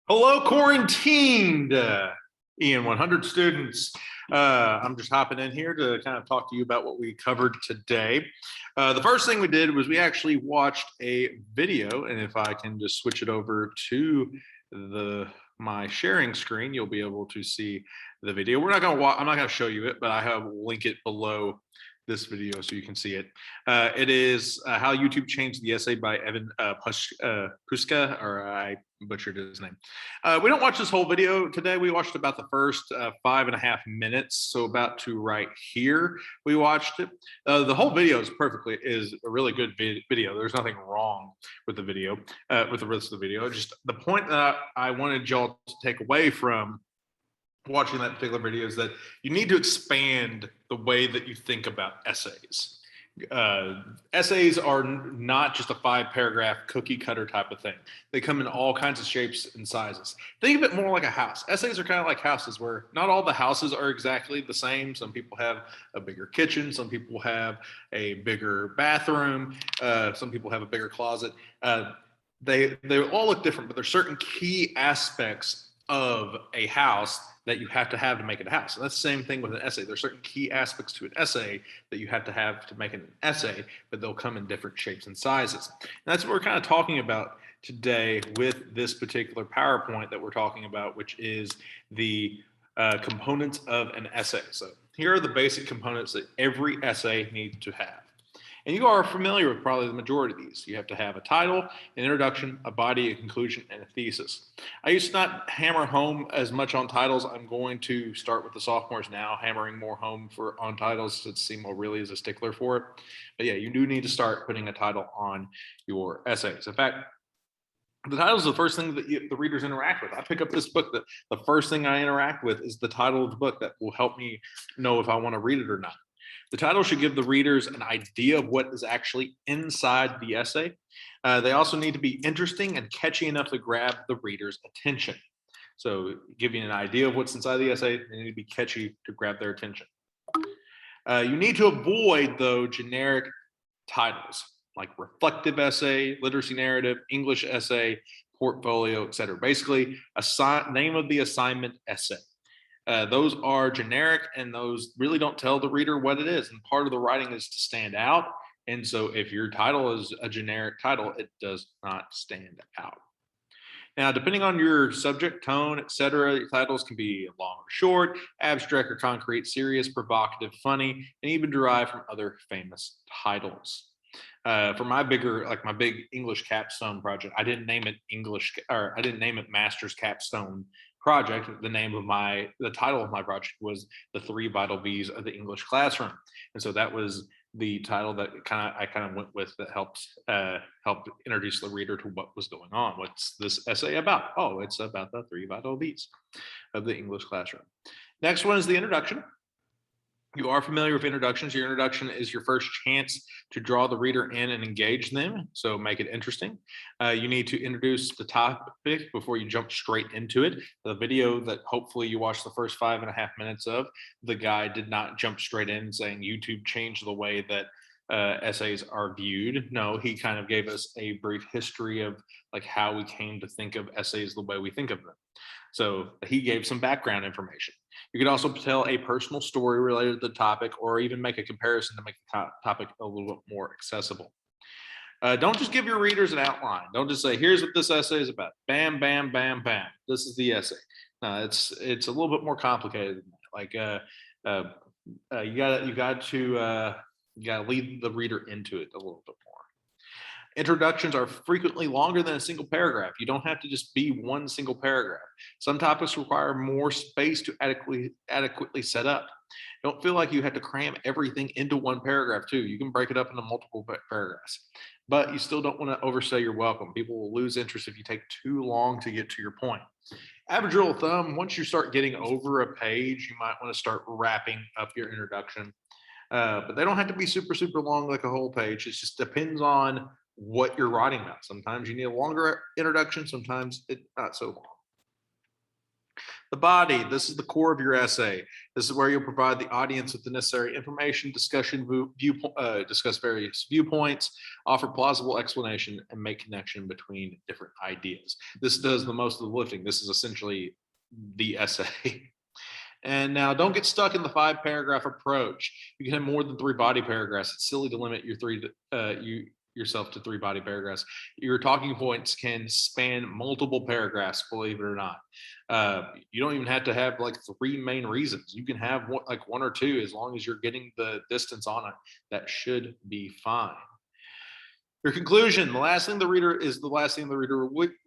Hello, quarantined EN100 students. I'm just hopping in here to kind of talk to you about what we covered today. The first thing we did was we actually watched a video, and if I can just switch it over to my sharing screen, you'll be able to see the video. I'm not going to show you it, but I have link it below this video so you can see it. It is How YouTube Changed the Essay by Evan Puska, or I butchered his name. We don't watch this whole video today. We watched about the first 5.5 minutes, so about to right here we watched it. The whole video is a really good video. There's nothing wrong with the video, with the rest of the video. Just the point that I wanted y'all to take away from watching that particular video is that you need to expand the way that you think about essays. Essays are not just a 5-paragraph cookie cutter type of thing. They come in all kinds of shapes and sizes. Think of it more like a house. Essays are kind of like houses where not all the houses are exactly the same. Some people have a bigger kitchen. Some people have a bigger bathroom. Some people have a bigger closet. They all look different, but there's certain key aspects of a house that you have to make it a house. And that's the same thing with an essay. There's certain key aspects to an essay that you have to make it an essay, but they'll come in different shapes and sizes. And that's what we're kind of talking about today with this particular PowerPoint that we're talking about, which is the components of an essay. So here are the basic components that every essay needs to have. And you are familiar with probably the majority of these. You have to have a title, an introduction, a body, a conclusion, and a thesis. I used to not hammer home as much on titles. I'm going to start with the sophomores now, hammering more home on titles since SEMO really is a stickler for it. But yeah, you do need to start putting a title on your essays. In fact, the title is the first thing that the readers interact with. I pick up this book, the first thing I interact with is the title of the book that will help me know if I want to read it or not. The title should give the readers an idea of what is actually inside the essay. They also need to be interesting and catchy enough to grab the reader's attention. So giving an idea of what's inside the essay, they need to be catchy to grab their attention. You need to avoid, though, generic titles like reflective essay, literacy narrative, English essay, portfolio, etc. Basically, name of the assignment essay. Those are generic, and those really don't tell the reader what it is. And part of the writing is to stand out. And so if your title is a generic title, it does not stand out. Now, depending on your subject, tone, etc., your titles can be long or short, abstract or concrete, serious, provocative, funny, and even derived from other famous titles. For my big English capstone project, I didn't name it Master's Capstone Project. The title of my project was The 3 Vital V's of the English Classroom. And so that was the title that I kind of went with, that helped introduce the reader to what was going on. What's this essay about? Oh, it's about the 3 Vital V's of the English Classroom. Next one is the introduction. You are familiar with introductions. Your introduction is your first chance to draw the reader in and engage them, so make it interesting. You need to introduce the topic before you jump straight into it. The video that hopefully you watched the first 5.5 minutes of, the guy did not jump straight in saying YouTube changed the way that essays are viewed. No, he kind of gave us a brief history of like how we came to think of essays the way we think of them. So he gave some background information. You could also tell a personal story related to the topic, or even make a comparison to make the topic a little bit more accessible. Don't just give your readers an outline. Don't just say, here's what this essay is about. Bam, bam, bam, bam. This is the essay. It's a little bit more complicated than that. Like you got to lead the reader into it a little bit more. Introductions are frequently longer than a single paragraph. You don't have to just be one single paragraph. Some topics require more space to adequately set up. Don't feel like you have to cram everything into one paragraph too. You can break it up into multiple paragraphs, but you still don't want to overstay your welcome. People will lose interest if you take too long to get to your point. Average rule of thumb, once you start getting over a page, you might want to start wrapping up your introduction. But they don't have to be super, super long, like a whole page. It just depends on what you're writing about. Sometimes you need a longer introduction, sometimes it's not so long. The body, this is the core of your essay. This is where you'll provide the audience with the necessary information, discuss various viewpoints, offer plausible explanation, and make connection between different ideas. This does the most of the lifting. This is essentially the essay. And now don't get stuck in the 5-paragraph approach. You can have more than 3 body paragraphs. It's silly to limit yourself to 3 body paragraphs. Your talking points can span multiple paragraphs, believe it or not. You don't even have to have like 3 main reasons. You can have like 1 or 2 as long as you're getting the distance on it. That should be fine. Your conclusion, the last thing the reader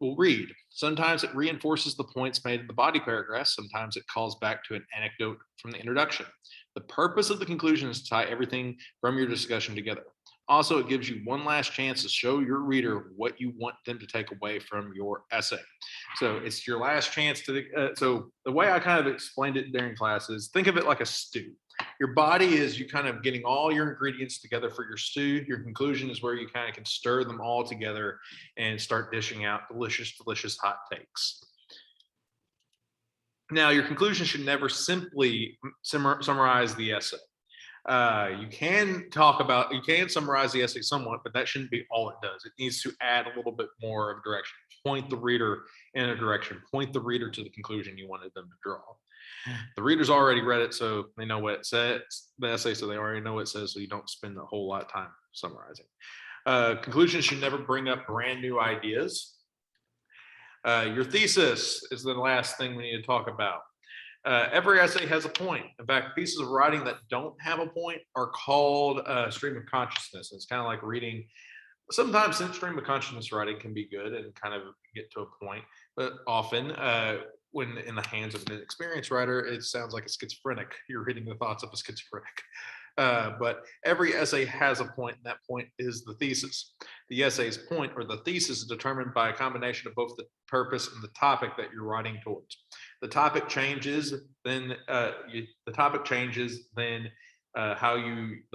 will read. Sometimes it reinforces the points made in the body paragraph. Sometimes it calls back to an anecdote from the introduction. The purpose of the conclusion is to tie everything from your discussion together. Also, it gives you one last chance to show your reader what you want them to take away from your essay. So it's your last chance to, so the way I kind of explained it during classes, think of it like a stew. Your body is you kind of getting all your ingredients together for your stew. Your conclusion is where you kind of can stir them all together and start dishing out delicious, delicious hot takes. Now, your conclusion should never simply summarize the essay. You can summarize the essay somewhat, but that shouldn't be all it does. It needs to add a little bit more of direction, point the reader in a direction, point the reader to the conclusion you wanted them to draw. The reader's already read it, so they know what it says, the essay, so they already know what it says, so you don't spend a whole lot of time summarizing. Conclusions should never bring up brand new ideas. Your thesis is the last thing we need to talk about. Every essay has a point. In fact, pieces of writing that don't have a point are called stream of consciousness. It's kind of like reading. Sometimes stream of consciousness writing can be good and kind of get to a point, but often when in the hands of an experienced writer, it sounds like a schizophrenic. You're reading the thoughts of a schizophrenic. But every essay has a point, and that point is the thesis. The essay's point or the thesis is determined by a combination of both the purpose and the topic that you're writing towards. The topic changes, then the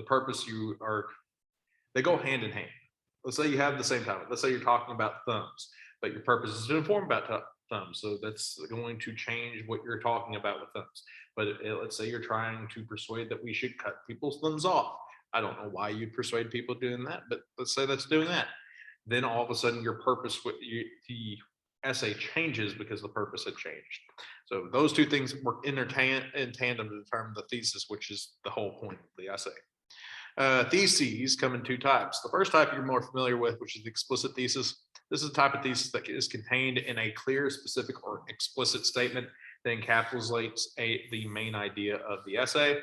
purpose you are, they go hand in hand. Let's say you have the same topic. Let's say you're talking about thumbs, but your purpose is to inform about thumbs. So that's going to change what you're talking about with thumbs. But let's say you're trying to persuade that we should cut people's thumbs off. I don't know why you'd persuade people doing that, but let's say that's doing that. Then all of a sudden your purpose with the essay changes because the purpose had changed. So those two things work in tandem to determine the thesis, which is the whole point of the essay. Theses come in 2 types. The first type you're more familiar with, which is the explicit thesis. This is a type of thesis that is contained in a clear, specific, or explicit statement that encapsulates the main idea of the essay.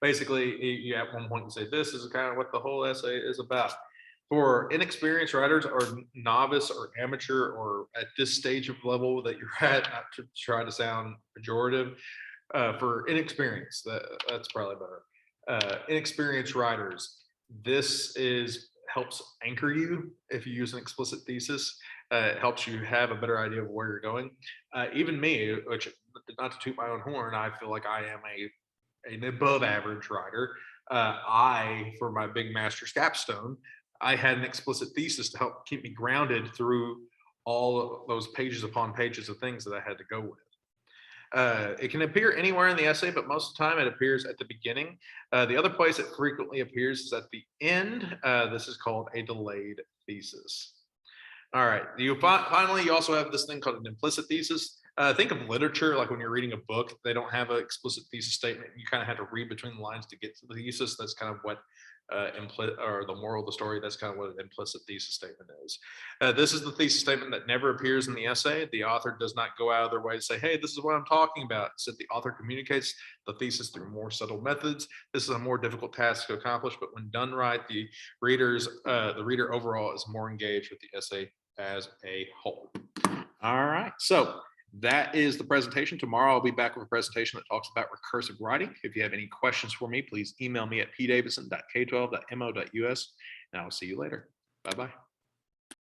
Basically, you at one point you say, this is kind of what the whole essay is about. For inexperienced writers or novice or amateur or at this stage of level that you're at, not to try to sound pejorative, for inexperienced, that's probably better. Inexperienced writers, this helps anchor you if you use an explicit thesis. It helps you have a better idea of where you're going. Even me, which not to toot my own horn, I feel like I am an above average writer. For my big master's capstone, I had an explicit thesis to help keep me grounded through all of those pages upon pages of things that I had to go with. It can appear anywhere in the essay, but most of the time it appears at the beginning. The other place it frequently appears is at the end. This is called a delayed thesis. All right, finally, you also have this thing called an implicit thesis. Think of literature, like when you're reading a book, they don't have an explicit thesis statement. You kind of have to read between the lines to get to the thesis. That's kind of what or the moral of the story, that's kind of what an implicit thesis statement is. This is the thesis statement that never appears in the essay. The author does not go out of their way to say, hey, this is what I'm talking about. Instead, the author communicates the thesis through more subtle methods. This is a more difficult task to accomplish, but when done right, the reader overall is more engaged with the essay as a whole. All right, so that is the presentation. Tomorrow I'll be back with a presentation that talks about recursive writing. If you have any questions for me, please email me at pdavidson.k12.mo.us, and I will see you later. Bye-bye.